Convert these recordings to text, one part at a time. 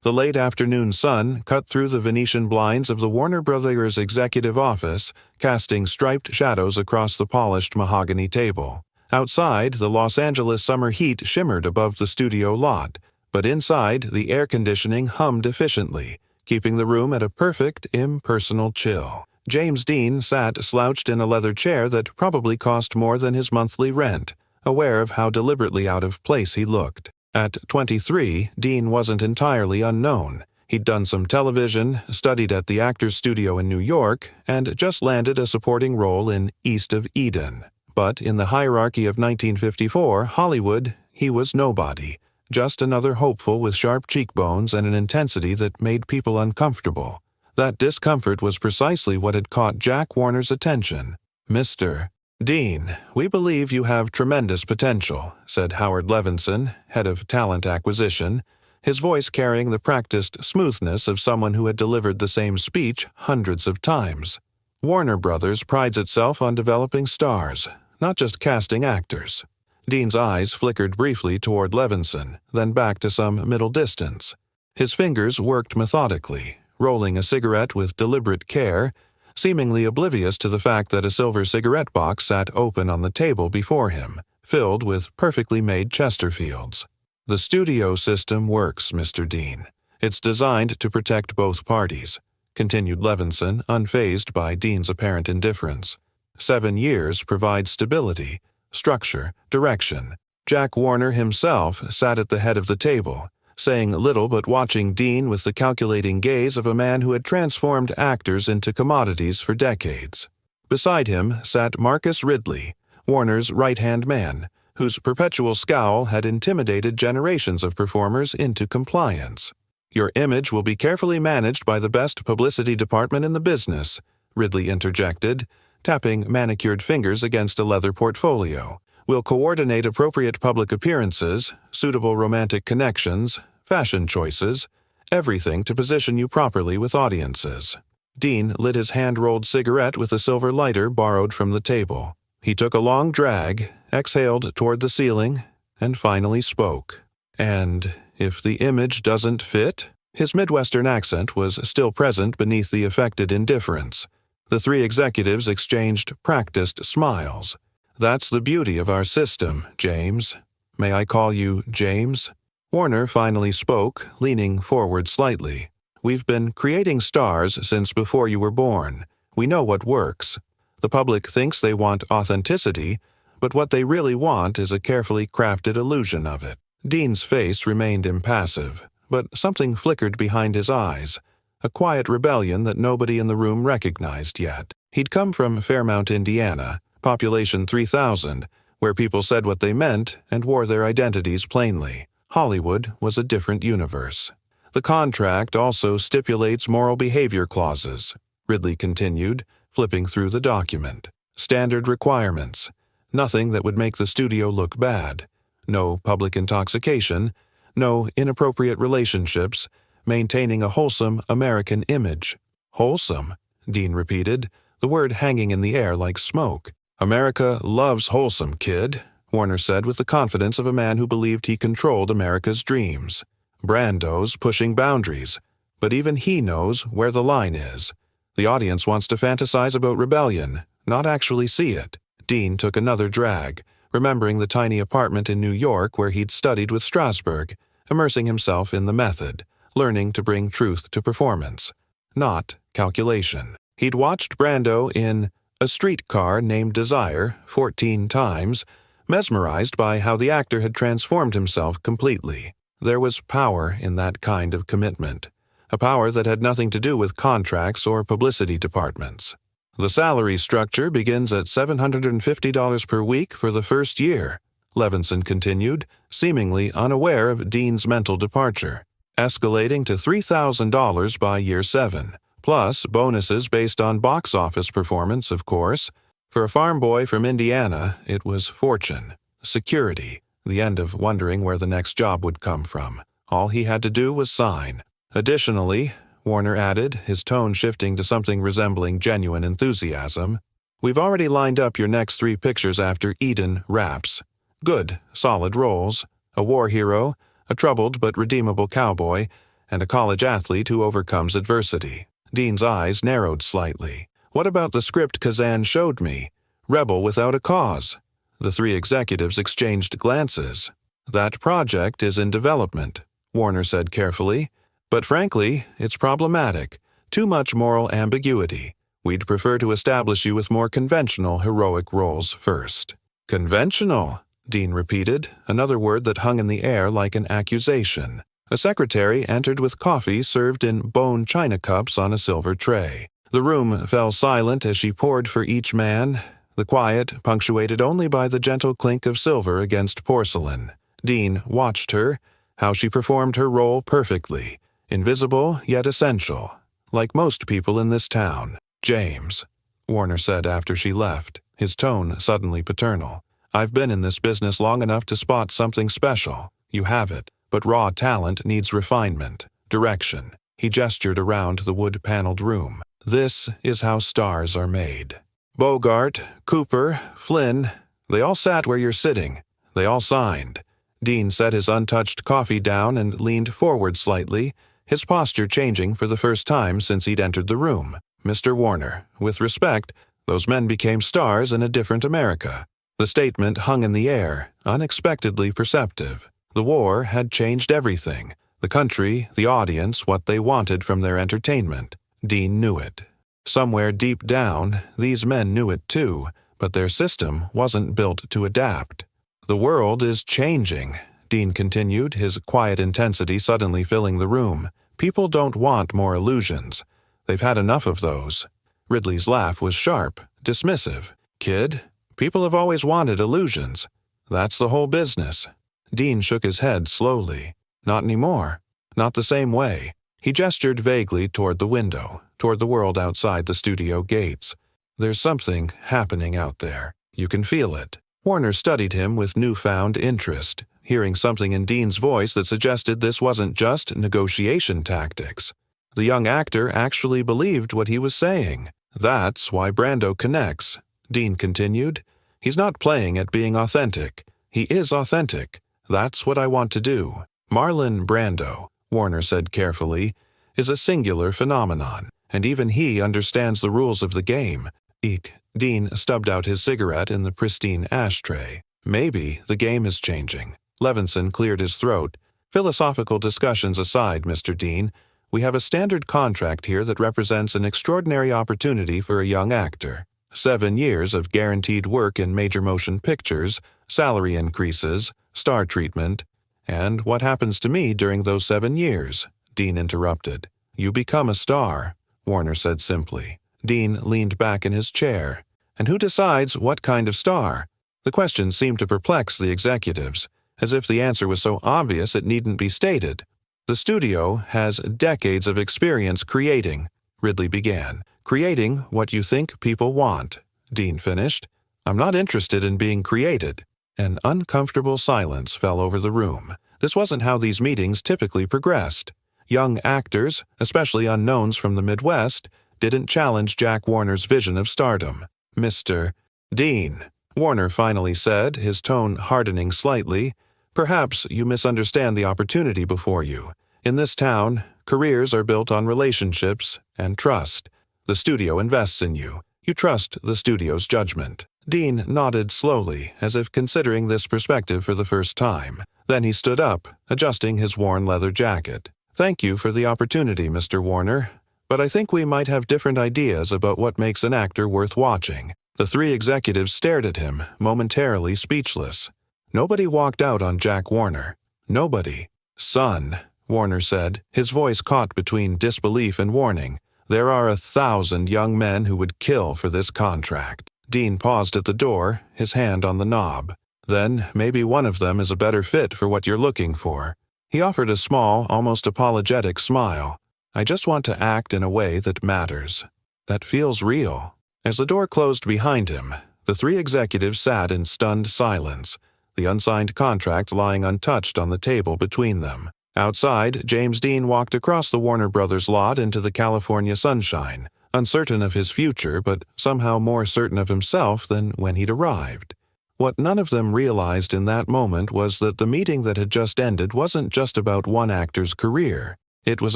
The late afternoon sun cut through the Venetian blinds of the Warner Brothers executive office, casting striped shadows across the polished mahogany table. Outside, the Los Angeles summer heat shimmered above the studio lot, but inside, the air conditioning hummed efficiently, keeping the room at a perfect, impersonal chill. James Dean sat slouched in a leather chair that probably cost more than his monthly rent, aware of how deliberately out of place he looked. At 23, Dean wasn't entirely unknown. He'd done some television, studied at the Actors Studio in New York, and just landed a supporting role in East of Eden. But in the hierarchy of 1954 Hollywood, he was nobody, just another hopeful with sharp cheekbones and an intensity that made people uncomfortable. That discomfort was precisely what had caught Jack Warner's attention. "Mr. Dean, we believe you have tremendous potential," said Howard Levinson, head of talent acquisition, his voice carrying the practiced smoothness of someone who had delivered the same speech hundreds of times. "Warner Brothers prides itself on developing stars, not just casting actors." Dean's eyes flickered briefly toward Levinson, then back to some middle distance. His fingers worked methodically, rolling a cigarette with deliberate care, seemingly oblivious to the fact that a silver cigarette box sat open on the table before him, filled with perfectly made Chesterfields. "The studio system works, Mr. Dean. It's designed to protect both parties," continued Levinson, unfazed by Dean's apparent indifference. 7 years provide stability, structure, direction. Jack Warner himself sat at the head of the table, saying little but watching Dean with the calculating gaze of a man who had transformed actors into commodities for decades. Beside him sat Marcus Ridley, Warner's right-hand man, whose perpetual scowl had intimidated generations of performers into compliance. "Your image will be carefully managed by the best publicity department in the business," Ridley interjected, tapping manicured fingers against a leather portfolio. "We'll coordinate appropriate public appearances, suitable romantic connections, fashion choices, everything to position you properly with audiences." Dean lit his hand-rolled cigarette with a silver lighter borrowed from the table. He took a long drag, exhaled toward the ceiling, and finally spoke. "And if the image doesn't fit?" His Midwestern accent was still present beneath the affected indifference. The three executives exchanged practiced smiles. "That's the beauty of our system, James. May I call you James?" Warner finally spoke, leaning forward slightly. "We've been creating stars since before you were born. We know what works. The public thinks they want authenticity, but what they really want is a carefully crafted illusion of it." Dean's face remained impassive, but something flickered behind his eyes, a quiet rebellion that nobody in the room recognized yet. He'd come from Fairmount, Indiana, population 3,000, where people said what they meant and wore their identities plainly. Hollywood was a different universe. "The contract also stipulates moral behavior clauses," Ridley continued, flipping through the document. "Standard requirements. Nothing that would make the studio look bad. No public intoxication. No inappropriate relationships. Maintaining a wholesome American image." "Wholesome," Dean repeated, the word hanging in the air like smoke. "America loves wholesome, kid," Warner said with the confidence of a man who believed he controlled America's dreams. "Brando's pushing boundaries, but even he knows where the line is. The audience wants to fantasize about rebellion, not actually see it." Dean took another drag, remembering the tiny apartment in New York where he'd studied with Strasberg, immersing himself in the method, learning to bring truth to performance, not calculation. He'd watched Brando in A Streetcar Named Desire 14 times, mesmerized by how the actor had transformed himself completely. There was power in that kind of commitment, a power that had nothing to do with contracts or publicity departments. "The salary structure begins at $750 per week for the first year," Levinson continued, seemingly unaware of Dean's mental departure, "escalating to $3,000 by year 7, plus bonuses based on box office performance, of course. For a farm boy from Indiana, it was fortune, security, the end of wondering where the next job would come from. All he had to do was sign. Additionally," Warner added, his tone shifting to something resembling genuine enthusiasm, "we've already lined up your next 3 pictures after Eden wraps. Good, solid roles, a war hero, a troubled but redeemable cowboy, and a college athlete who overcomes adversity. Dean's eyes narrowed slightly. What about the script Kazan showed me? Rebel without a cause. The three executives exchanged glances. That project is in development, Warner said carefully. But frankly, it's problematic. Too much moral ambiguity. We'd prefer to establish you with more conventional heroic roles first. Conventional, Dean repeated, another word that hung in the air like an accusation. A secretary entered with coffee served in bone china cups on a silver tray. The room fell silent as she poured for each man, the quiet punctuated only by the gentle clink of silver against porcelain. Dean watched her, how she performed her role perfectly, invisible yet essential, like most people in this town. James, Warner said after she left, his tone suddenly paternal. I've been in this business long enough to spot something special. You have it, but raw talent needs refinement, direction. He gestured around the wood-paneled room. This is how stars are made. Bogart, Cooper, Flynn, they all sat where you're sitting. They all signed. Dean set his untouched coffee down and leaned forward slightly, his posture changing for the first time since he'd entered the room. Mr. Warner, with respect, those men became stars in a different America. The statement hung in the air, unexpectedly perceptive. The war had changed everything. The country, the audience, what they wanted from their entertainment. Dean knew it. Somewhere deep down, these men knew it too, but their system wasn't built to adapt. The world is changing, Dean continued, his quiet intensity suddenly filling the room. People don't want more illusions. They've had enough of those. Ridley's laugh was sharp, dismissive. Kid, people have always wanted illusions. That's the whole business. Dean shook his head slowly. Not anymore. Not the same way. He gestured vaguely toward the window, toward the world outside the studio gates. There's something happening out there. You can feel it. Warner studied him with newfound interest, hearing something in Dean's voice that suggested this wasn't just negotiation tactics. The young actor actually believed what he was saying. That's why Brando connects, Dean continued. He's not playing at being authentic. He is authentic. That's what I want to do. Marlon Brando, Warner said carefully, is a singular phenomenon, and even he understands the rules of the game. Eek. Dean stubbed out his cigarette in the pristine ashtray. Maybe the game is changing. Levinson cleared his throat. Philosophical discussions aside, Mr. Dean, we have a standard contract here that represents an extraordinary opportunity for a young actor. 7 years of guaranteed work in major motion pictures, salary increases, star treatment. And what happens to me during those 7 years? Dean interrupted. You become a star, Warner said simply. Dean leaned back in his chair. And who decides what kind of star? The question seemed to perplex the executives, as if the answer was so obvious it needn't be stated. The studio has decades of experience creating, Ridley began. Creating what you think people want, Dean finished. I'm not interested in being created. An uncomfortable silence fell over the room. This wasn't how these meetings typically progressed. Young actors, especially unknowns from the Midwest, didn't challenge Jack Warner's vision of stardom. Mr. Dean, Warner finally said, his tone hardening slightly, perhaps you misunderstand the opportunity before you. In this town, careers are built on relationships and trust. The studio invests in you. You trust the studio's judgment. Dean nodded slowly, as if considering this perspective for the first time. Then he stood up, adjusting his worn leather jacket. Thank you for the opportunity, Mr. Warner. But I think we might have different ideas about what makes an actor worth watching. The three executives stared at him, momentarily speechless. Nobody walked out on Jack Warner. Nobody. Son, Warner said, his voice caught between disbelief and warning. There are 1,000 young men who would kill for this contract. Dean paused at the door, his hand on the knob. Then maybe one of them is a better fit for what you're looking for. He offered a small, almost apologetic smile. I just want to act in a way that matters, that feels real. As the door closed behind him, the three executives sat in stunned silence, the unsigned contract lying untouched on the table between them. Outside, James Dean walked across the Warner Brothers lot into the California sunshine, uncertain of his future but somehow more certain of himself than when he'd arrived. What none of them realized in that moment was that the meeting that had just ended wasn't just about one actor's career. It was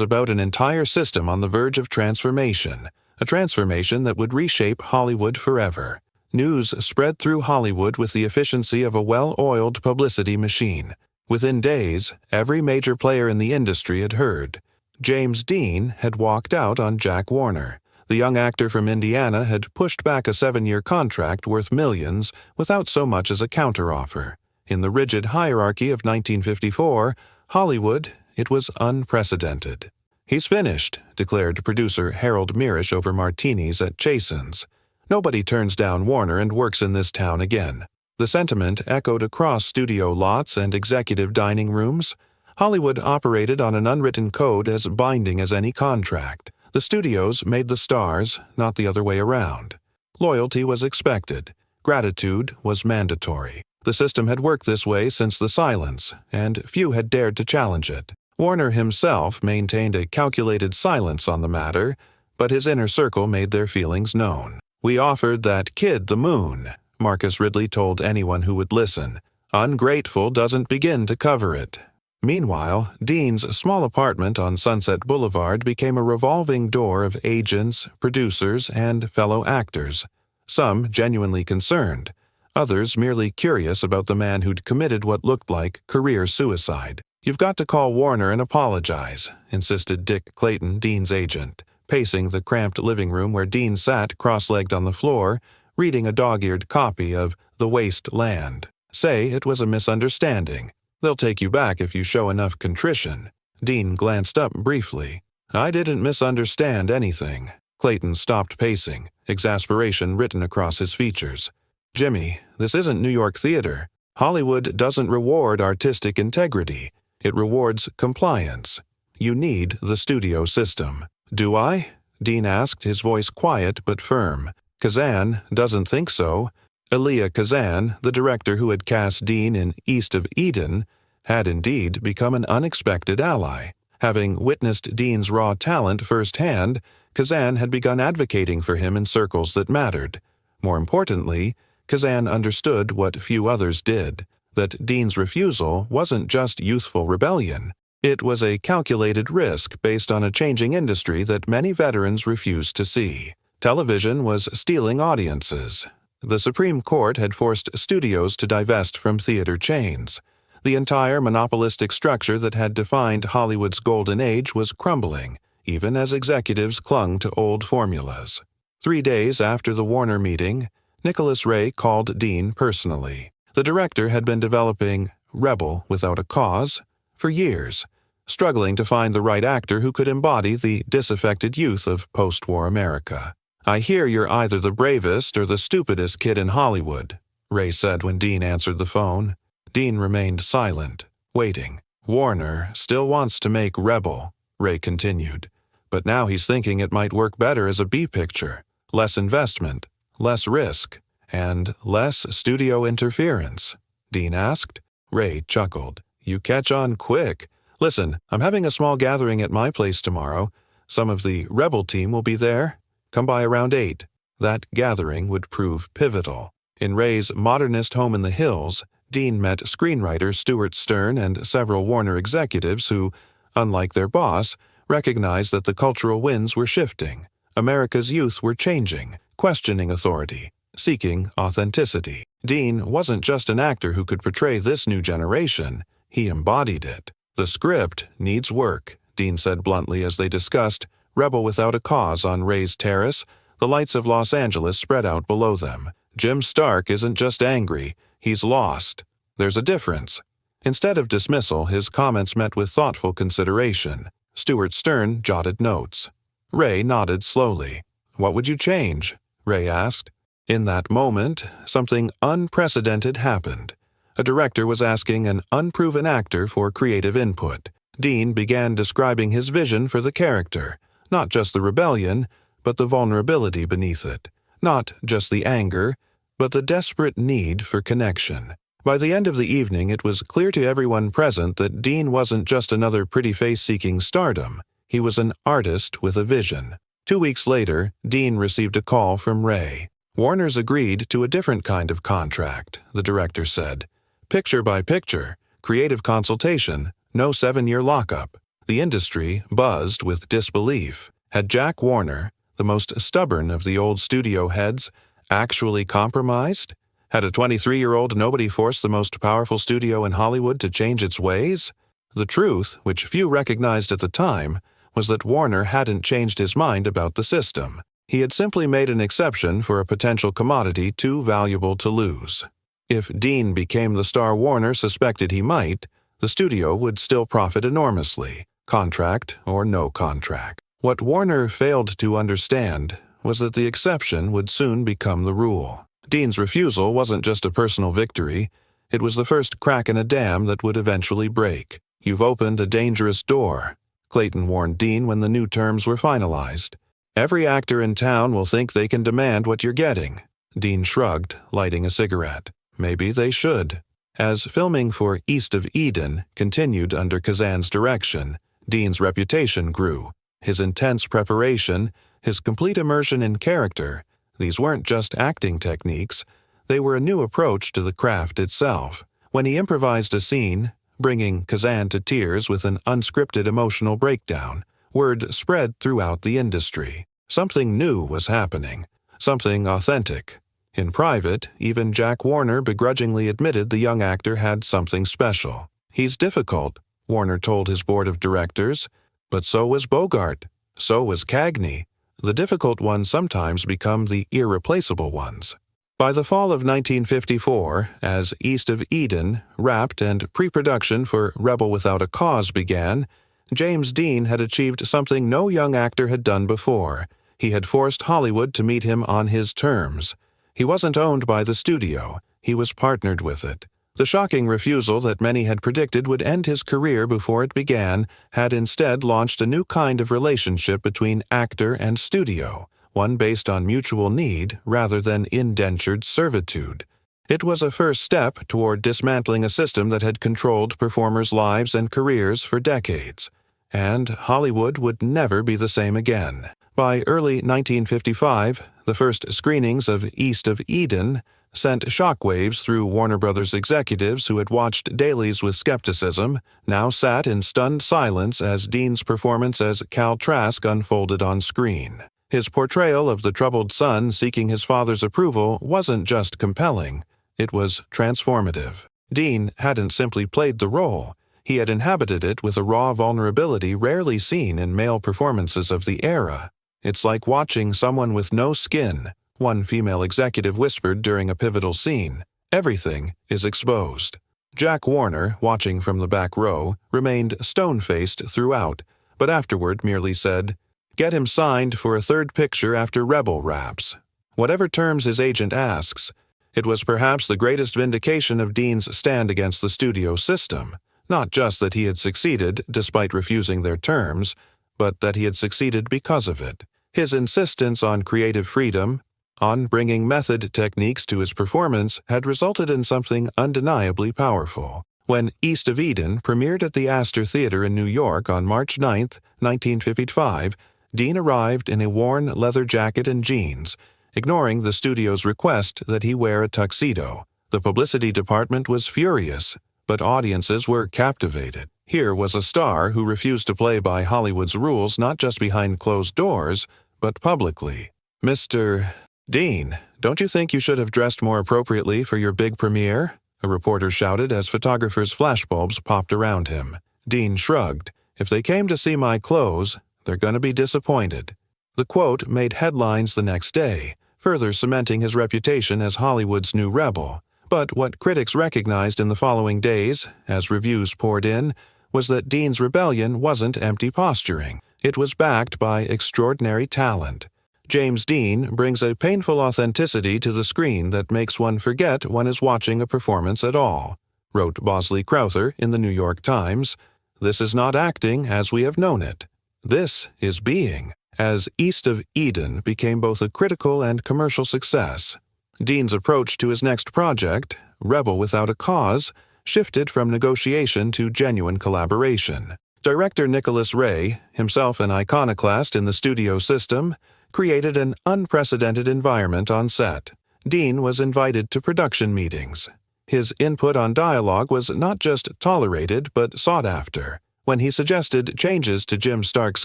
about an entire system on the verge of transformation, a transformation that would reshape Hollywood forever. News spread through Hollywood with the efficiency of a well-oiled publicity machine. Within days, every major player in the industry had heard. James Dean had walked out on Jack Warner. The young actor from Indiana had pushed back a 7-year contract worth millions without so much as a counteroffer. In the rigid hierarchy of 1954, Hollywood, it was unprecedented. "He's finished," declared producer Harold Mirisch over martinis at Chasen's. "Nobody turns down Warner and works in this town again." The sentiment echoed across studio lots and executive dining rooms. Hollywood operated on an unwritten code as binding as any contract. The studios made the stars, not the other way around. Loyalty was expected. Gratitude was mandatory. The system had worked this way since the silence, and few had dared to challenge it. Warner himself maintained a calculated silence on the matter, but his inner circle made their feelings known. "We offered that kid the moon," Marcus Ridley told anyone who would listen. "Ungrateful doesn't begin to cover it." Meanwhile, Dean's small apartment on Sunset Boulevard became a revolving door of agents, producers, and fellow actors, some genuinely concerned, others merely curious about the man who'd committed what looked like career suicide. "You've got to call Warner and apologize," insisted Dick Clayton, Dean's agent, pacing the cramped living room where Dean sat cross-legged on the floor, reading a dog-eared copy of The Waste Land. "Say it was a misunderstanding. They'll take you back if you show enough contrition." Dean glanced up briefly. "I didn't misunderstand anything." Clayton stopped pacing, exasperation written across his features. "Jimmy, this isn't New York theater. Hollywood doesn't reward artistic integrity. It rewards compliance. You need the studio system." "Do I?" Dean asked, his voice quiet but firm. "Kazan doesn't think so." Elia Kazan, the director who had cast Dean in East of Eden, had indeed become an unexpected ally. Having witnessed Dean's raw talent firsthand, Kazan had begun advocating for him in circles that mattered. More importantly, Kazan understood what few others did, that Dean's refusal wasn't just youthful rebellion. It was a calculated risk based on a changing industry that many veterans refused to see. Television was stealing audiences. The Supreme Court had forced studios to divest from theater chains. The entire monopolistic structure that had defined Hollywood's golden age was crumbling, even as executives clung to old formulas. 3 days after the Warner meeting, Nicholas Ray called Dean personally. The director had been developing Rebel Without a Cause for years, struggling to find the right actor who could embody the disaffected youth of post-war America. "I hear you're either the bravest or the stupidest kid in Hollywood," Ray said when Dean answered the phone. Dean remained silent, waiting. "Warner still wants to make Rebel," Ray continued. "But now he's thinking it might work better as a B picture. Less investment, less risk, and less studio interference." Dean asked. Ray chuckled. "You catch on quick. Listen, I'm having a small gathering at my place tomorrow. Some of the Rebel team will be there. Come by around 8. That gathering would prove pivotal." In Ray's modernist home in the hills, Dean met screenwriter Stuart Stern and several Warner executives who, unlike their boss, recognized that the cultural winds were shifting. America's youth were changing, questioning authority, seeking authenticity. Dean wasn't just an actor who could portray this new generation, he embodied it. "The script needs work," Dean said bluntly as they discussed Rebel Without a Cause on Ray's terrace, the lights of Los Angeles spread out below them. "Jim Stark isn't just angry, he's lost. There's a difference." Instead of dismissal, his comments met with thoughtful consideration. Stuart Stern jotted notes. Ray nodded slowly. "What would you change?" Ray asked. In that moment, something unprecedented happened. A director was asking an unproven actor for creative input. Dean began describing his vision for the character. Not just the rebellion, but the vulnerability beneath it. Not just the anger, but the desperate need for connection. By the end of the evening, it was clear to everyone present that Dean wasn't just another pretty face seeking stardom. He was an artist with a vision. 2 weeks later, Dean received a call from Ray. "Warner's agreed to a different kind of contract," the director said. "Picture by picture, creative consultation, no 7-year lockup." The industry buzzed with disbelief. Had Jack Warner, the most stubborn of the old studio heads, actually compromised? Had a 23-year-old nobody forced the most powerful studio in Hollywood to change its ways? The truth, which few recognized at the time, was that Warner hadn't changed his mind about the system. He had simply made an exception for a potential commodity too valuable to lose. If Dean became the star Warner suspected he might, the studio would still profit enormously, contract or no contract. What Warner failed to understand was that the exception would soon become the rule. Dean's refusal wasn't just a personal victory, it was the first crack in a dam that would eventually break. "You've opened a dangerous door," Clayton warned Dean when the new terms were finalized. "Every actor in town will think they can demand what you're getting." Dean shrugged, lighting a cigarette. Maybe they should. As filming for East of Eden continued under Kazan's direction, Dean's reputation grew. His intense preparation, his complete immersion in character, these weren't just acting techniques, they were a new approach to the craft itself. When he improvised a scene, bringing Kazan to tears with an unscripted emotional breakdown, word spread throughout the industry. Something new was happening, something authentic. In private, even Jack Warner begrudgingly admitted the young actor had something special. "He's difficult," Warner told his board of directors, but so was Bogart, so was Cagney. The difficult ones sometimes become the irreplaceable ones. By the fall of 1954, as East of Eden wrapped and pre-production for Rebel Without a Cause began, James Dean had achieved something no young actor had done before. He had forced Hollywood to meet him on his terms. He wasn't owned by the studio, he was partnered with it. The shocking refusal that many had predicted would end his career before it began had instead launched a new kind of relationship between actor and studio, one based on mutual need rather than indentured servitude. It was a first step toward dismantling a system that had controlled performers' lives and careers for decades. And Hollywood would never be the same again. By early 1955, the first screenings of East of Eden sent shockwaves through Warner Brothers executives who had watched dailies with skepticism, now sat in stunned silence as Dean's performance as Cal Trask unfolded on screen. His portrayal of the troubled son seeking his father's approval wasn't just compelling, it was transformative. Dean hadn't simply played the role, he had inhabited it with a raw vulnerability rarely seen in male performances of the era. "It's like watching someone with no skin," one female executive whispered during a pivotal scene. "Everything is exposed." Jack Warner, watching from the back row, remained stone-faced throughout, but afterward merely said, "Get him signed for a third picture after Rebel wraps." Whatever terms his agent asks, it was perhaps the greatest vindication of Dean's stand against the studio system. Not just that he had succeeded despite refusing their terms, but that he had succeeded because of it. His insistence on creative freedom, on bringing method techniques to his performance, had resulted in something undeniably powerful. When East of Eden premiered at the Astor Theater in New York on March 9, 1955, Dean arrived in a worn leather jacket and jeans, ignoring the studio's request that he wear a tuxedo. The publicity department was furious, but audiences were captivated. Here was a star who refused to play by Hollywood's rules not just behind closed doors, but publicly. "Mr. Dean, don't you think you should have dressed more appropriately for your big premiere?" a reporter shouted as photographers' flashbulbs popped around him. Dean shrugged. "If they came to see my clothes, they're going to be disappointed." The quote made headlines the next day, further cementing his reputation as Hollywood's new rebel. But what critics recognized in the following days, as reviews poured in, was that Dean's rebellion wasn't empty posturing. It was backed by extraordinary talent. James Dean brings a painful authenticity to the screen that makes one forget one is watching a performance at all, wrote Bosley Crowther in the New York Times. "This is not acting as we have known it. This is being." As East of Eden became both a critical and commercial success, Dean's approach to his next project, Rebel Without a Cause, shifted from negotiation to genuine collaboration. Director Nicholas Ray, himself an iconoclast in the studio system, created an unprecedented environment on set. Dean was invited to production meetings. His input on dialogue was not just tolerated but sought after. When he suggested changes to Jim Stark's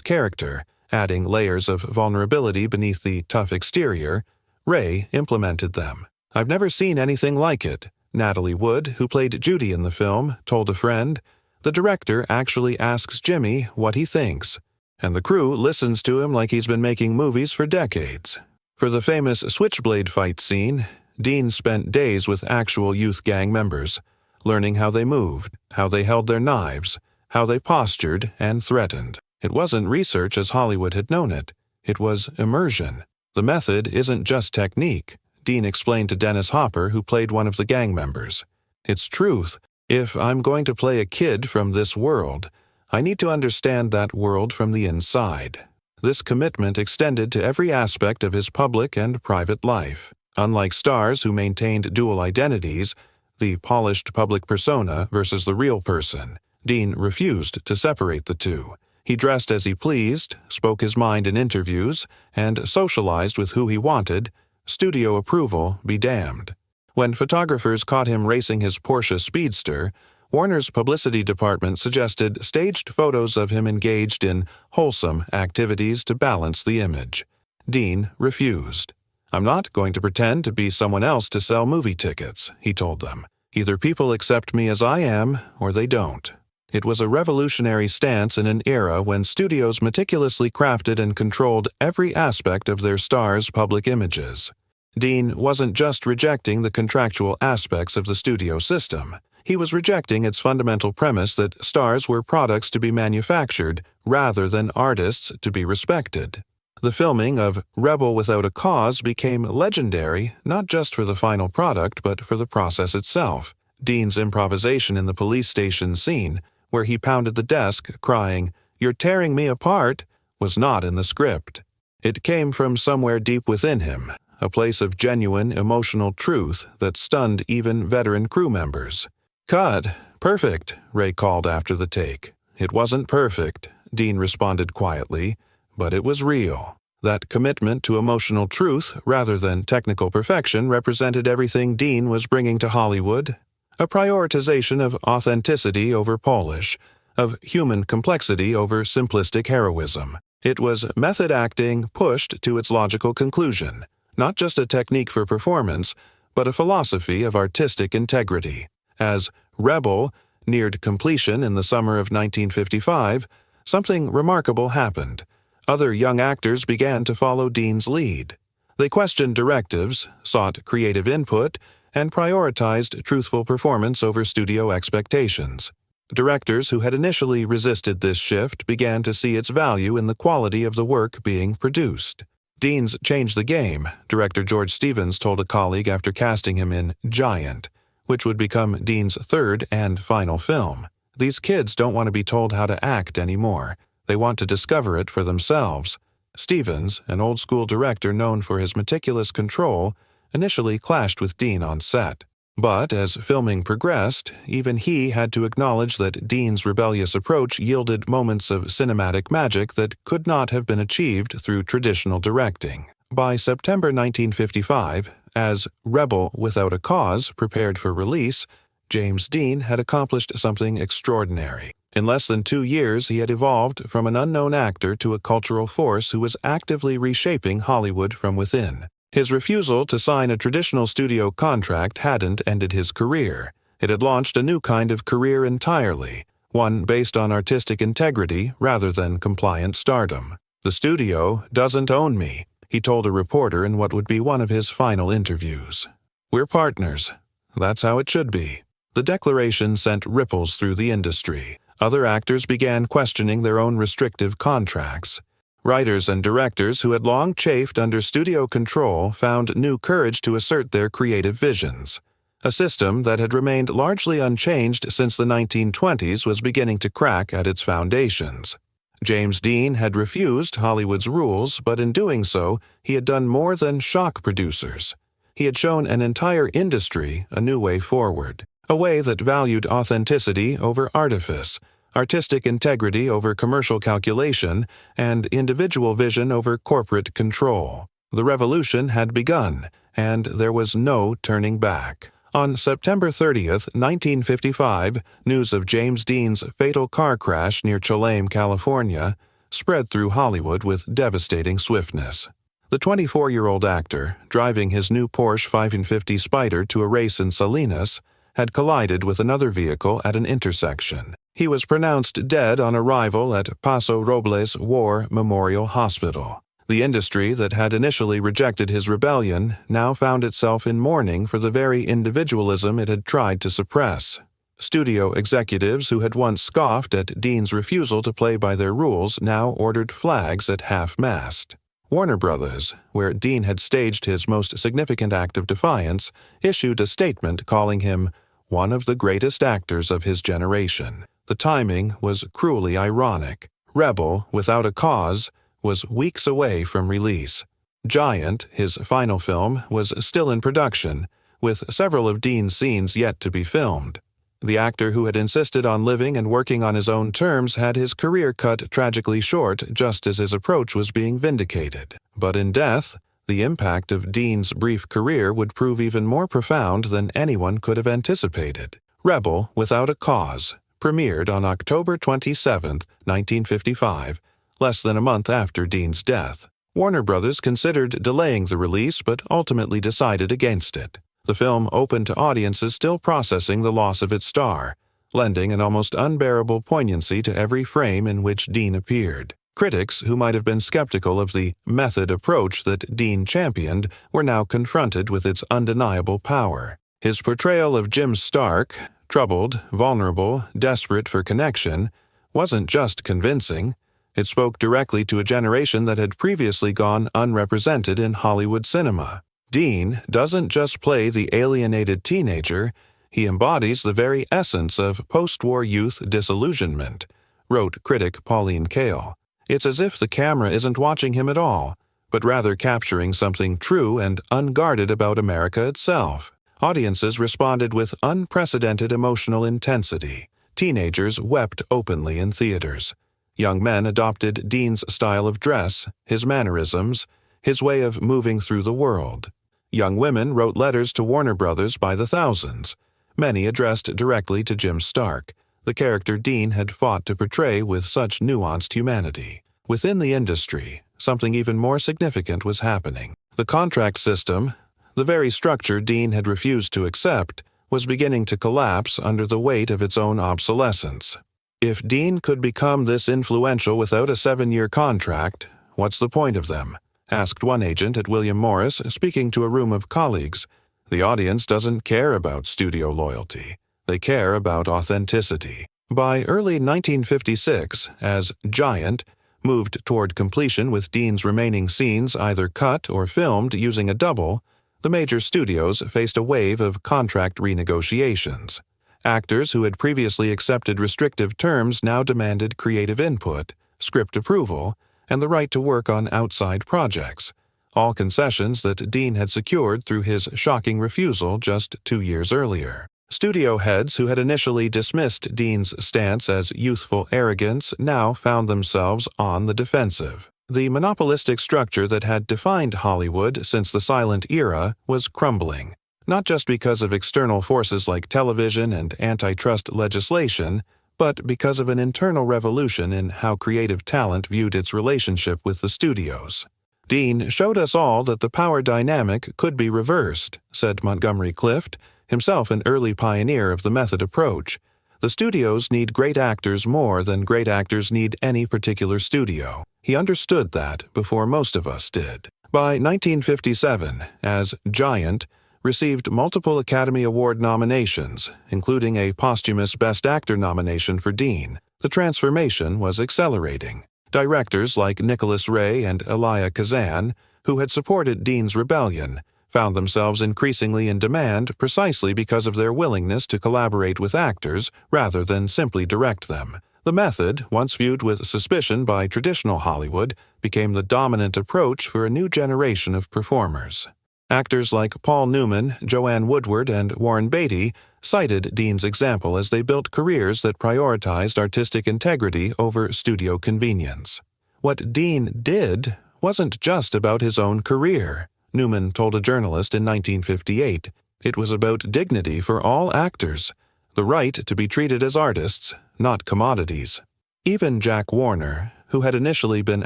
character, adding layers of vulnerability beneath the tough exterior, Ray implemented them. "I've never seen anything like it," Natalie Wood, who played Judy in the film, told a friend. "The director actually asks Jimmy what he thinks, and the crew listens to him like he's been making movies for decades." For the famous switchblade fight scene, Dean spent days with actual youth gang members, learning how they moved, how they held their knives, how they postured and threatened. It wasn't research as Hollywood had known it. It was immersion. "The method isn't just technique," Dean explained to Dennis Hopper, who played one of the gang members. "It's truth. If I'm going to play a kid from this world, I need to understand that world from the inside." This commitment extended to every aspect of his public and private life. Unlike stars who maintained dual identities, the polished public persona versus the real person, Dean refused to separate the two. He dressed as he pleased, spoke his mind in interviews, and socialized with who he wanted, studio approval be damned. When photographers caught him racing his Porsche Speedster, Warner's publicity department suggested staged photos of him engaged in wholesome activities to balance the image. Dean refused. "I'm not going to pretend to be someone else to sell movie tickets," he told them. "Either people accept me as I am, or they don't." It was a revolutionary stance in an era when studios meticulously crafted and controlled every aspect of their stars' public images. Dean wasn't just rejecting the contractual aspects of the studio system. He was rejecting its fundamental premise that stars were products to be manufactured rather than artists to be respected. The filming of Rebel Without a Cause became legendary not just for the final product but for the process itself. Dean's improvisation in the police station scene, where he pounded the desk, crying, "You're tearing me apart," was not in the script. It came from somewhere deep within him, a place of genuine emotional truth that stunned even veteran crew members. "Cut. Perfect," Ray called after the take. "It wasn't perfect," Dean responded quietly, "but it was real." That commitment to emotional truth rather than technical perfection represented everything Dean was bringing to Hollywood. A prioritization of authenticity over polish, of human complexity over simplistic heroism. It was method acting pushed to its logical conclusion, not just a technique for performance, but a philosophy of artistic integrity. As Rebel neared completion in the summer of 1955, something remarkable happened. Other young actors began to follow Dean's lead. They questioned directives, sought creative input, and prioritized truthful performance over studio expectations. Directors who had initially resisted this shift began to see its value in the quality of the work being produced. "Dean's changed the game," director George Stevens told a colleague after casting him in Giant, which would become Dean's third and final film. "These kids don't want to be told how to act anymore. They want to discover it for themselves." Stevens, an old-school director known for his meticulous control, initially clashed with Dean on set. But as filming progressed, even he had to acknowledge that Dean's rebellious approach yielded moments of cinematic magic that could not have been achieved through traditional directing. By September 1955, as Rebel Without a Cause prepared for release, James Dean had accomplished something extraordinary. In less than 2 years, he had evolved from an unknown actor to a cultural force who was actively reshaping Hollywood from within. His refusal to sign a traditional studio contract hadn't ended his career. It had launched a new kind of career entirely, one based on artistic integrity rather than compliant stardom. "The studio doesn't own me," he told a reporter in what would be one of his final interviews. "We're partners. That's how it should be." The declaration sent ripples through the industry. Other actors began questioning their own restrictive contracts. Writers and directors who had long chafed under studio control found new courage to assert their creative visions. A system that had remained largely unchanged since the 1920s was beginning to crack at its foundations. James Dean had refused Hollywood's rules, but in doing so, he had done more than shock producers. He had shown an entire industry a new way forward, a way that valued authenticity over artifice, artistic integrity over commercial calculation, and individual vision over corporate control. The revolution had begun, and there was no turning back. On September 30th, 1955, news of James Dean's fatal car crash near Cholame, California, spread through Hollywood with devastating swiftness. The 24-year-old actor, driving his new Porsche 550 Spyder to a race in Salinas, had collided with another vehicle at an intersection. He was pronounced dead on arrival at Paso Robles War Memorial Hospital. The industry that had initially rejected his rebellion now found itself in mourning for the very individualism it had tried to suppress. Studio executives who had once scoffed at Dean's refusal to play by their rules now ordered flags at half-mast. Warner Brothers, where Dean had staged his most significant act of defiance, issued a statement calling him one of the greatest actors of his generation. The timing was cruelly ironic. Rebel, Without a Cause, was weeks away from release. Giant, his final film, was still in production, with several of Dean's scenes yet to be filmed. The actor who had insisted on living and working on his own terms had his career cut tragically short just as his approach was being vindicated. But in death, the impact of Dean's brief career would prove even more profound than anyone could have anticipated. Rebel, Without a Cause, premiered on October 27, 1955, less than a month after Dean's death. Warner Brothers considered delaying the release but ultimately decided against it. The film opened to audiences still processing the loss of its star, lending an almost unbearable poignancy to every frame in which Dean appeared. Critics who might have been skeptical of the method approach that Dean championed were now confronted with its undeniable power. His portrayal of Jim Stark, troubled, vulnerable, desperate for connection, wasn't just convincing. It spoke directly to a generation that had previously gone unrepresented in Hollywood cinema. Dean doesn't just play the alienated teenager, he embodies the very essence of post-war youth disillusionment, wrote critic Pauline Kael. It's as if the camera isn't watching him at all, but rather capturing something true and unguarded about America itself. Audiences responded with unprecedented emotional intensity. Teenagers wept openly in theaters. Young men adopted Dean's style of dress, his mannerisms, his way of moving through the world. Young women wrote letters to Warner Brothers by the thousands, many addressed directly to Jim Stark, the character Dean had fought to portray with such nuanced humanity. Within the industry, something even more significant was happening. The contract system, the very structure Dean had refused to accept, was beginning to collapse under the weight of its own obsolescence. If Dean could become this influential without a 7-year contract, what's the point of them? Asked one agent at William Morris, speaking to a room of colleagues. The audience doesn't care about studio loyalty. They care about authenticity. By early 1956, as Giant moved toward completion with Dean's remaining scenes either cut or filmed using a double, the major studios faced a wave of contract renegotiations. Actors who had previously accepted restrictive terms now demanded creative input, script approval, and the right to work on outside projects, all concessions that Dean had secured through his shocking refusal just 2 years earlier. Studio heads who had initially dismissed Dean's stance as youthful arrogance now found themselves on the defensive. The monopolistic structure that had defined Hollywood since the silent era was crumbling, not just because of external forces like television and antitrust legislation, but because of an internal revolution in how creative talent viewed its relationship with the studios. Dean showed us all that the power dynamic could be reversed, said Montgomery Clift, himself an early pioneer of the method approach. The studios need great actors more than great actors need any particular studio. He understood that before most of us did. By 1957, as Giant received multiple Academy Award nominations, including a posthumous Best Actor nomination for Dean, the transformation was accelerating. Directors like Nicholas Ray and Elia Kazan, who had supported Dean's rebellion, found themselves increasingly in demand precisely because of their willingness to collaborate with actors rather than simply direct them. The method, once viewed with suspicion by traditional Hollywood, became the dominant approach for a new generation of performers. Actors like Paul Newman, Joanne Woodward, and Warren Beatty cited Dean's example as they built careers that prioritized artistic integrity over studio convenience. What Dean did wasn't just about his own career, Newman told a journalist in 1958. It was about dignity for all actors, the right to be treated as artists, not commodities. Even Jack Warner, who had initially been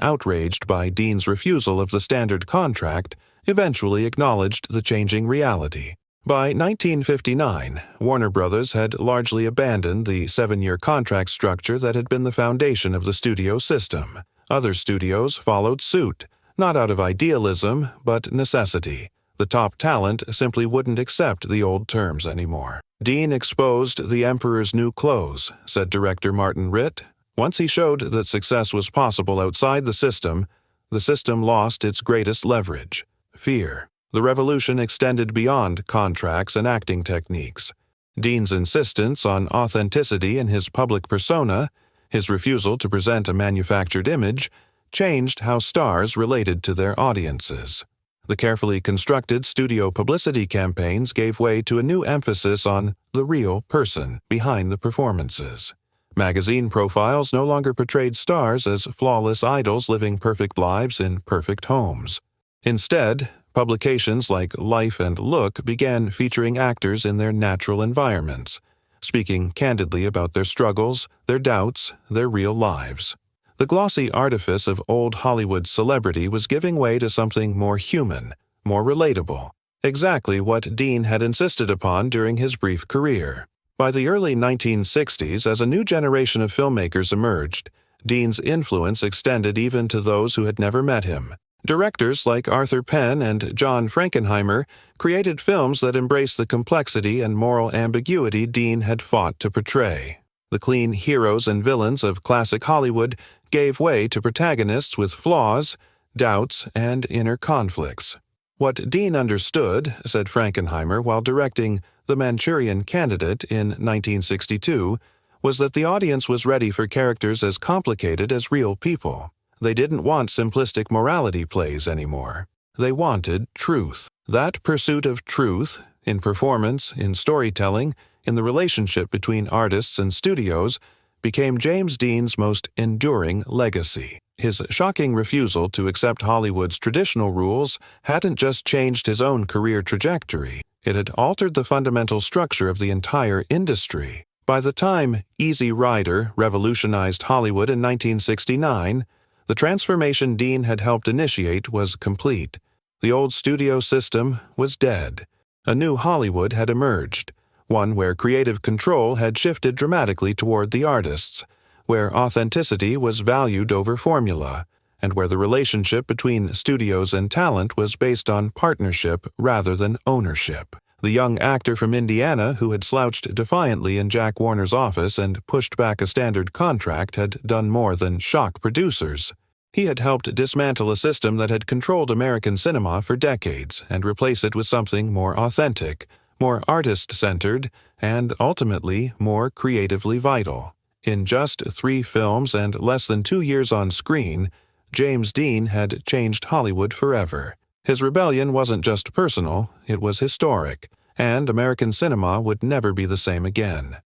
outraged by Dean's refusal of the standard contract, eventually acknowledged the changing reality. By 1959, Warner Brothers had largely abandoned the 7-year contract structure that had been the foundation of the studio system. Other studios followed suit, not out of idealism, but necessity. The top talent simply wouldn't accept the old terms anymore. Dean exposed the emperor's new clothes, said director Martin Ritt. Once he showed that success was possible outside the system lost its greatest leverage: fear. The revolution extended beyond contracts and acting techniques. Dean's insistence on authenticity in his public persona, his refusal to present a manufactured image, changed how stars related to their audiences. The carefully constructed studio publicity campaigns gave way to a new emphasis on the real person behind the performances. Magazine profiles no longer portrayed stars as flawless idols living perfect lives in perfect homes. Instead, publications like Life and Look began featuring actors in their natural environments, speaking candidly about their struggles, their doubts, their real lives. The glossy artifice of old Hollywood celebrity was giving way to something more human, more relatable, exactly what Dean had insisted upon during his brief career. By the early 1960s, as a new generation of filmmakers emerged, Dean's influence extended even to those who had never met him. Directors like Arthur Penn and John Frankenheimer created films that embraced the complexity and moral ambiguity Dean had fought to portray. The clean heroes and villains of classic Hollywood gave way to protagonists with flaws, doubts, and inner conflicts. What Dean understood, said Frankenheimer while directing The Manchurian Candidate in 1962, was that the audience was ready for characters as complicated as real people. They didn't want simplistic morality plays anymore. They wanted truth. That pursuit of truth, in performance, in storytelling, in the relationship between artists and studios, became James Dean's most enduring legacy. His shocking refusal to accept Hollywood's traditional rules hadn't just changed his own career trajectory, it had altered the fundamental structure of the entire industry. By the time Easy Rider revolutionized Hollywood in 1969, the transformation Dean had helped initiate was complete. The old studio system was dead. A new Hollywood had emerged, one where creative control had shifted dramatically toward the artists, where authenticity was valued over formula, and where the relationship between studios and talent was based on partnership rather than ownership. The young actor from Indiana who had slouched defiantly in Jack Warner's office and pushed back a standard contract had done more than shock producers. He had helped dismantle a system that had controlled American cinema for decades and replace it with something more authentic, more artist-centered, and ultimately more creatively vital. In just 3 films and less than 2 years on screen, James Dean had changed Hollywood forever. His rebellion wasn't just personal, it was historic, and American cinema would never be the same again.